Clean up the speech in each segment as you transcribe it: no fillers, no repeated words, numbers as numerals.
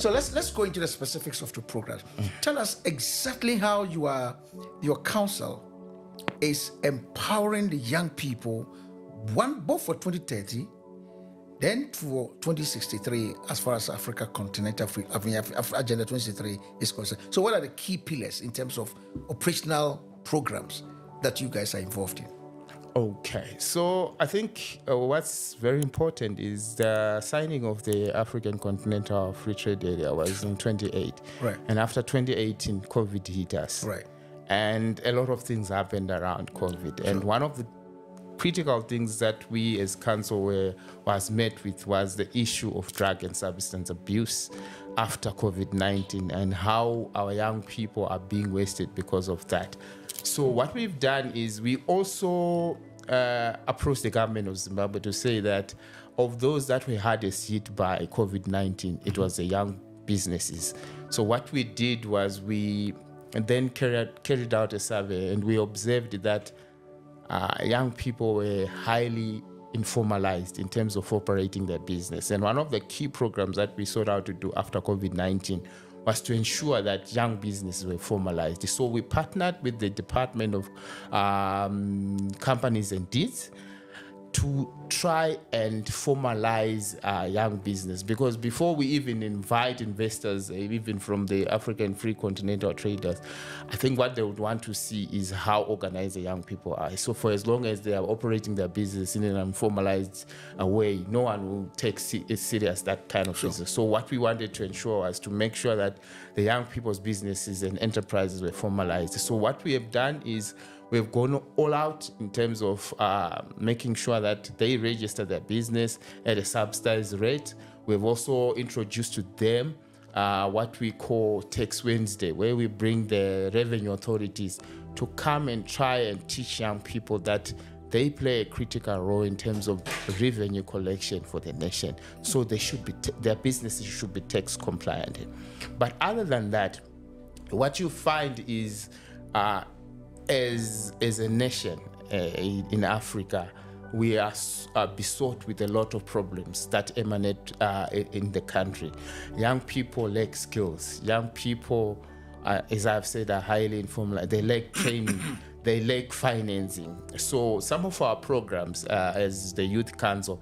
So let's go into the specifics of the program. Tell us exactly how your council is empowering the young people, both for 2030, then for 2063, as far as Africa Continental Agenda 2063 is concerned. So what are the key pillars in terms of operational programs that you guys are involved in? Okay, so I think what's very important is the signing of the African Continental Free Trade Area was in 2008. Right. And after 2018, COVID hit us. Right. And a lot of things happened around COVID. And one of the critical things that we as council was met with was the issue of drug and substance abuse after COVID-19 and how our young people are being wasted because of that. So what we've done is we also approached the government of Zimbabwe to say that of those that were hardest hit by COVID-19, it was the young businesses. So what we did was we then carried out a survey, and we observed that young people were highly informalized in terms of operating their business. And one of the key programs that we sought out to do after COVID-19 was to ensure that young businesses were formalized. So we partnered with the Department of Companies and Deeds to try and formalize young business, because before we even invite investors, even from the African Free Continental Traders, I think what they would want to see is how organized the young people are. So for as long as they are operating their business in an unformalized way, no one will take serious that kind of business. So what we wanted to ensure was to make sure that the young people's businesses and enterprises were formalized. So what we have done is we've gone all out in terms of making sure that they register their business at a subsidized rate. We've also introduced to them what we call Tax Wednesday, where we bring the revenue authorities to come and try and teach young people that they play a critical role in terms of revenue collection for the nation. So they should be their businesses should be tax compliant. But other than that, what you find is as a nation in Africa, we are besought with a lot of problems that emanate in the country. Young people lack skills. Young people, as I've said, are highly informal. They lack training. They lack financing. So some of our programs, as the Youth Council,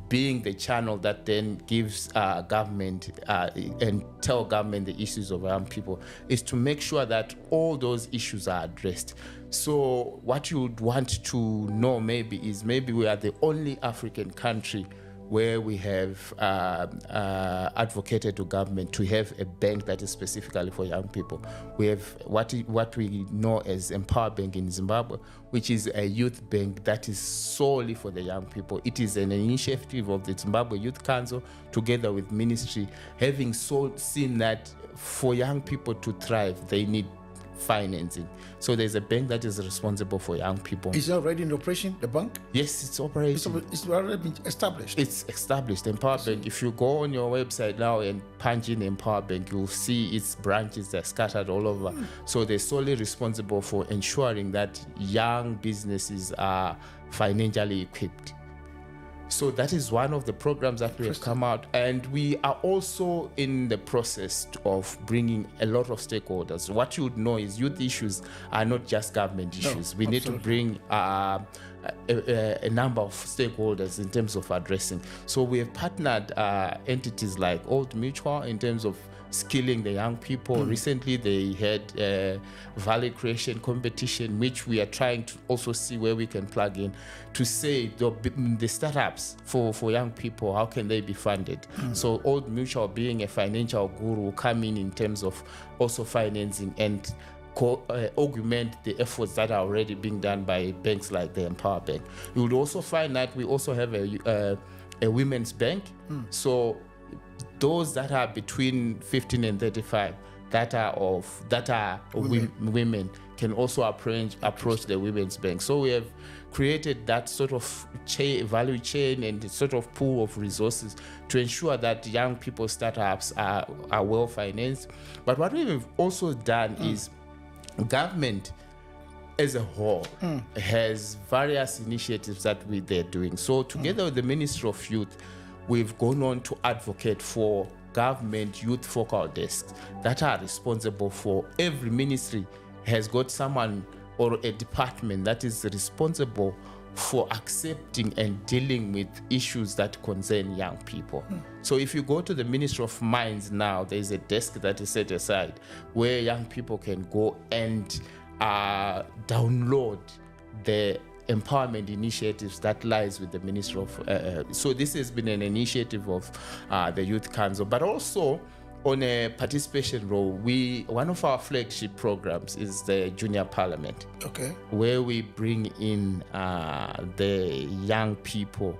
being the channel that then gives government and tell government the issues of young people, is to make sure that all those issues are addressed. So what you would want to know maybe is maybe we are the only African country where we have advocated to government to have a bank that is specifically for young people. We have what we know as Empower Bank in Zimbabwe, which is a youth bank that is solely for the young people. It is an initiative of the Zimbabwe Youth Council together with ministry, having seen that for young people to thrive, they need financing. So there's a bank that is responsible for young people. Is it already in operation, the bank? Yes, it's operating. It's already been established. It's established. Empower Bank. If you go on your website now and punch in Empower Bank, you'll see its branches. They're scattered all over. So they're solely responsible for ensuring that young businesses are financially equipped. So that is one of the programs that we have come out, and we are also in the process of bringing a lot of stakeholders. What you would know is youth issues are not just government issues. We need to bring a number of stakeholders in terms of addressing. So we have partnered entities like Old Mutual in terms of skilling the young people. Recently, they had a value creation competition, which we are trying to also see where we can plug in to say the startups for young people, how can they be funded? So Old Mutual, being a financial guru, will come in terms of also financing and augment the efforts that are already being done by banks like the Empower Bank. You would also find that we also have a women's bank. So those that are between 15 and 35 that are women can also approach the women's bank. So we have created that sort of value chain and sort of pool of resources to ensure that young people's startups are well financed. But what we've also done is government as a whole has various initiatives that they're doing. So together with the Ministry of Youth, we've gone on to advocate for government youth focal desks that are responsible for every ministry has got someone or a department that is responsible for accepting and dealing with issues that concern young people. So if you go to the Ministry of Mines now, there is a desk that is set aside where young people can go and download the empowerment initiatives that lies with the Ministry of so this has been an initiative of the Youth Council, but also on a participation role, one of our flagship programs is the Junior Parliament, where we bring in the young people,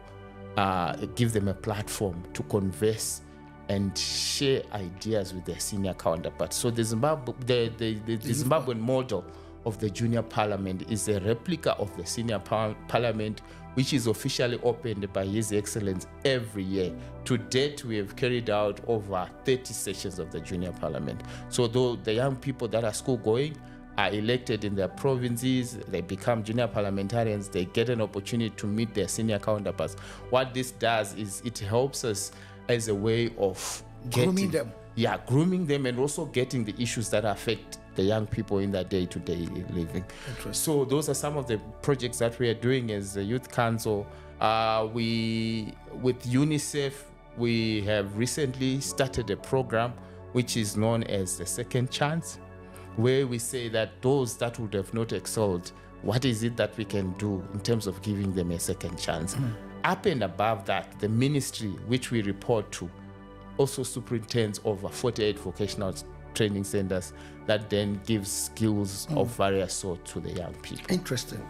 give them a platform to converse and share ideas with their senior counterparts. So the Zimbabwean model of the Junior Parliament is a replica of the Senior Parliament, which is officially opened by His Excellency every year. To date, we have carried out over 30 sessions of the Junior Parliament. So though the young people that are school-going are elected in their provinces, they become junior parliamentarians, they get an opportunity to meet their senior counterparts. What this does is it helps us as a way of grooming them. Yeah, grooming them and also getting the issues that affect the young people in their day-to-day living. So those are some of the projects that we are doing as a Youth Council. With UNICEF, we have recently started a program which is known as the Second Chance, where we say that those that would have not excelled, what is it that we can do in terms of giving them a second chance? Up and above that, the ministry which we report to also superintends over 48 vocational training centers that then gives skills of various sorts to the young people. Interesting.